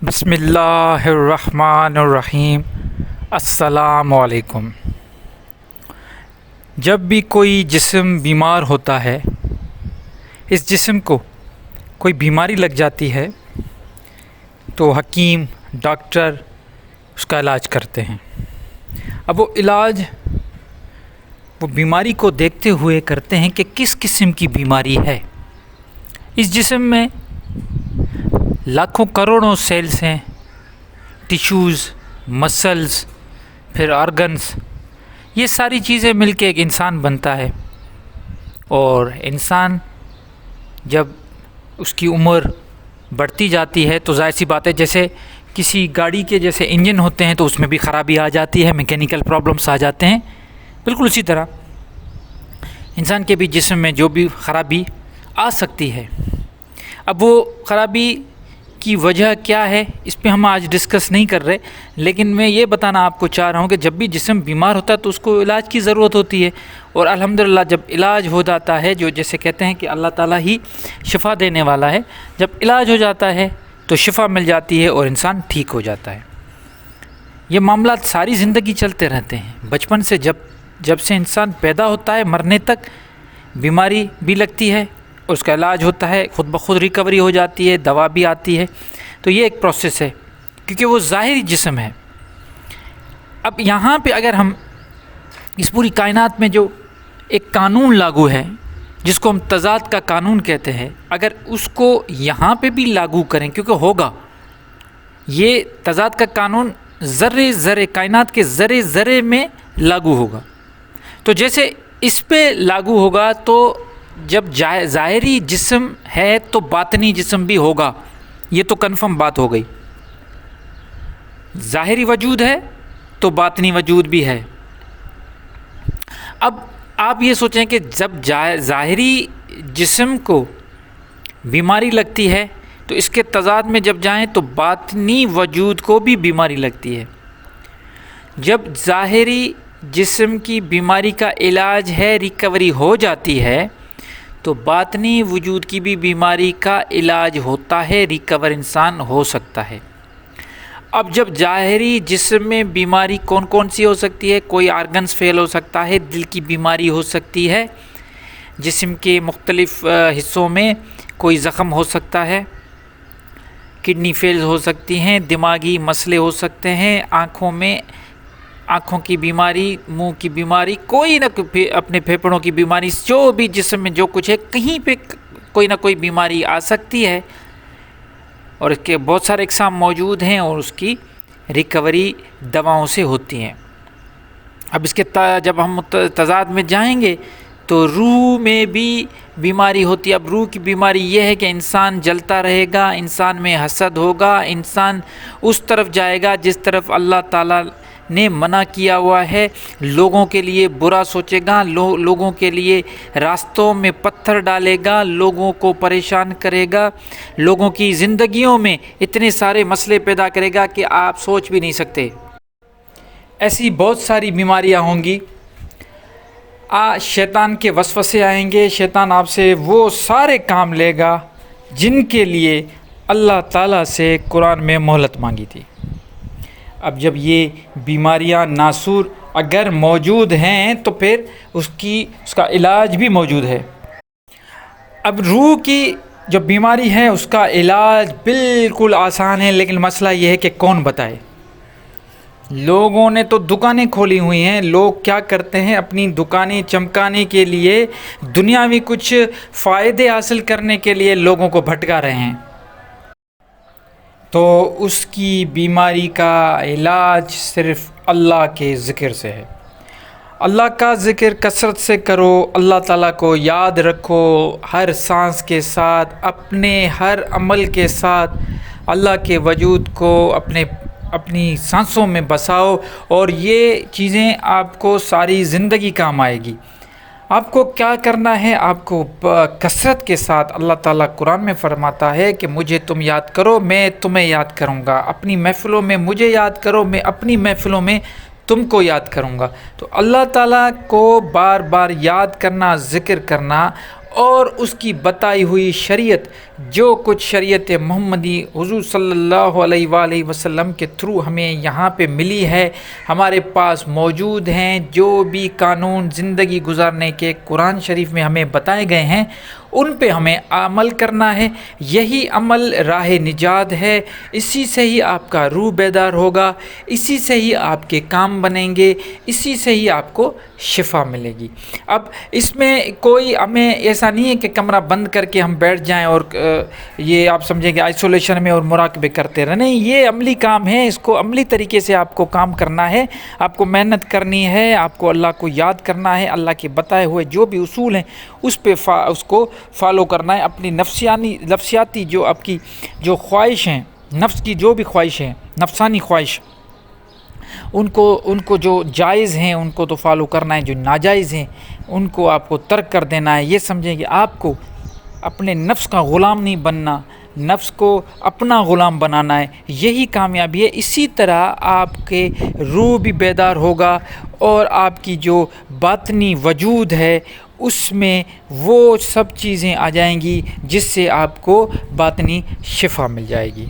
بسم اللہ الرحمن الرحیم۔ السلام علیکم۔ جب بھی کوئی جسم بیمار ہوتا ہے، اس جسم کو کوئی بیماری لگ جاتی ہے تو حکیم ڈاکٹر اس کا علاج کرتے ہیں۔ اب وہ علاج وہ بیماری کو دیکھتے ہوئے کرتے ہیں کہ کس قسم کی بیماری ہے۔ اس جسم میں لاکھوں کروڑوں سیلز ہیں، ٹیشوز، مسلز، پھر آرگنز، یہ ساری چیزیں مل کے ایک انسان بنتا ہے۔ اور انسان جب اس کی عمر بڑھتی جاتی ہے تو ظاہر سی بات ہے، جیسے کسی گاڑی کے جیسے انجن ہوتے ہیں تو اس میں بھی خرابی آ جاتی ہے، میکینیکل پرابلمس آ جاتے ہیں، بالکل اسی طرح انسان کے بھی جسم میں جو بھی خرابی آ سکتی ہے۔ اب وہ خرابی کی وجہ کیا ہے اس پہ ہم آج ڈسکس نہیں کر رہے، لیکن میں یہ بتانا آپ کو چاہ رہا ہوں کہ جب بھی جسم بیمار ہوتا ہے تو اس کو علاج کی ضرورت ہوتی ہے، اور الحمدللہ جب علاج ہو جاتا ہے، جو جیسے کہتے ہیں کہ اللہ تعالیٰ ہی شفا دینے والا ہے، جب علاج ہو جاتا ہے تو شفا مل جاتی ہے اور انسان ٹھیک ہو جاتا ہے۔ یہ معاملات ساری زندگی چلتے رہتے ہیں، بچپن سے جب سے انسان پیدا ہوتا ہے مرنے تک بیماری بھی لگتی ہے، اس کا علاج ہوتا ہے، خود بخود ریکوری ہو جاتی ہے، دوا بھی آتی ہے۔ تو یہ ایک پروسیس ہے، کیونکہ وہ ظاہری جسم ہے۔ اب یہاں پہ اگر ہم اس پوری کائنات میں جو ایک قانون لاگو ہے جس کو ہم تضاد کا قانون کہتے ہیں، اگر اس کو یہاں پہ بھی لاگو کریں، کیونکہ ہوگا یہ تضاد کا قانون ذرے ذرے کائنات کے ذرے ذرے میں لاگو ہوگا، تو جیسے اس پہ لاگو ہوگا تو جب ظاہری جسم ہے تو باطنی جسم بھی ہوگا، یہ تو کنفرم بات ہو گئی۔ ظاہری وجود ہے تو باطنی وجود بھی ہے۔ اب آپ یہ سوچیں کہ جب ظاہری جسم کو بیماری لگتی ہے تو اس کے تضاد میں جب جائیں تو باطنی وجود کو بھی بیماری لگتی ہے۔ جب ظاہری جسم کی بیماری کا علاج ہے، ریکوری ہو جاتی ہے، تو باطنی وجود کی بھی بیماری کا علاج ہوتا ہے، ریکور انسان ہو سکتا ہے۔ اب جب ظاہری جسم میں بیماری کون کون سی ہو سکتی ہے؟ کوئی آرگنز فیل ہو سکتا ہے، دل کی بیماری ہو سکتی ہے، جسم کے مختلف حصوں میں کوئی زخم ہو سکتا ہے، کڈنی فیل ہو سکتی ہیں، دماغی مسئلے ہو سکتے ہیں، آنکھوں کی بیماری، منہ کی بیماری، کوئی نہ کوئی اپنے پھیپھڑوں کی بیماری، جو بھی جسم میں جو کچھ ہے کہیں پہ کوئی نہ کوئی بیماری آ سکتی ہے، اور اس کے بہت سارے اقسام موجود ہیں اور اس کی ریکوری دواؤں سے ہوتی ہیں۔ اب اس کے جب ہم تضاد میں جائیں گے تو روح میں بھی بیماری ہوتی ہے۔ اب روح کی بیماری یہ ہے کہ انسان جلتا رہے گا، انسان میں حسد ہوگا، انسان اس طرف جائے گا جس طرف اللہ تعالیٰ نے منع کیا ہوا ہے، لوگوں کے لیے برا سوچے گا، لوگوں کے لیے راستوں میں پتھر ڈالے گا، لوگوں کو پریشان کرے گا، لوگوں کی زندگیوں میں اتنے سارے مسئلے پیدا کرے گا کہ آپ سوچ بھی نہیں سکتے۔ ایسی بہت ساری بیماریاں ہوں گی، شیطان کے وسوسے آئیں گے، شیطان آپ سے وہ سارے کام لے گا جن کے لیے اللہ تعالیٰ سے قرآن میں مہلت مانگی تھی۔ اب جب یہ بیماریاں ناسور اگر موجود ہیں تو پھر اس کا علاج بھی موجود ہے۔ اب روح کی جو بیماری ہے اس کا علاج بالکل آسان ہے، لیکن مسئلہ یہ ہے کہ کون بتائے۔ لوگوں نے تو دکانیں کھولی ہوئی ہیں، لوگ کیا کرتے ہیں، اپنی دکانیں چمکانے کے لیے، دنیاوی کچھ فائدے حاصل کرنے کے لیے لوگوں کو بھٹکا رہے ہیں، تو اس کی بیماری کا علاج صرف اللہ کے ذکر سے ہے۔ اللہ کا ذکر کثرت سے کرو، اللہ تعالیٰ کو یاد رکھو، ہر سانس کے ساتھ، اپنے ہر عمل کے ساتھ اللہ کے وجود کو اپنی سانسوں میں بساؤ، اور یہ چیزیں آپ کو ساری زندگی کام آئے گی۔ آپ کو کیا کرنا ہے؟ آپ کو کثرت کے ساتھ، اللہ تعالیٰ قرآن میں فرماتا ہے کہ مجھے تم یاد کرو، میں تمہیں یاد کروں گا، اپنی محفلوں میں مجھے یاد کرو، میں اپنی محفلوں میں تم کو یاد کروں گا۔ تو اللہ تعالیٰ کو بار بار یاد کرنا، ذکر کرنا، اور اس کی بتائی ہوئی شریعت، جو کچھ شریعت محمدی حضور صلی اللہ علیہ وآلہ وسلم کے تھرو ہمیں یہاں پہ ملی ہے، ہمارے پاس موجود ہیں، جو بھی قانون زندگی گزارنے کے قرآن شریف میں ہمیں بتائے گئے ہیں، ان پہ ہمیں عمل کرنا ہے۔ یہی عمل راہ نجات ہے، اسی سے ہی آپ کا روح بیدار ہوگا، اسی سے ہی آپ کے کام بنیں گے، اسی سے ہی آپ کو شفا ملے گی۔ اب اس میں کوئی ہمیں ایسا نہیں ہے کہ کمرہ بند کر کے ہم بیٹھ جائیں اور یہ آپ سمجھیں کہ آئسولیشن میں اور مراقبے کرتے رہیں، نہیں، یہ عملی کام ہے، اس کو عملی طریقے سے آپ کو کام کرنا ہے، آپ کو محنت کرنی ہے، آپ کو اللہ کو یاد کرنا ہے، اللہ کے بتائے ہوئے جو بھی اصول ہیں اس پہ اس کو فالو کرنا ہے، اپنی نفسیاتی جو آپ کی جو خواہش ہیں، نفس کی جو بھی خواہش ہیں، نفسانی خواہش، ان کو جو جائز ہیں ان کو تو فالو کرنا ہے، جو ناجائز ہیں ان کو آپ کو ترک کر دینا ہے۔ یہ سمجھیں کہ آپ کو اپنے نفس کا غلام نہیں بننا، نفس کو اپنا غلام بنانا ہے، یہی کامیابی ہے۔ اسی طرح آپ کے روح بھی بیدار ہوگا اور آپ کی جو باطنی وجود ہے اس میں وہ سب چیزیں آ جائیں گی جس سے آپ کو باطنی شفا مل جائے گی۔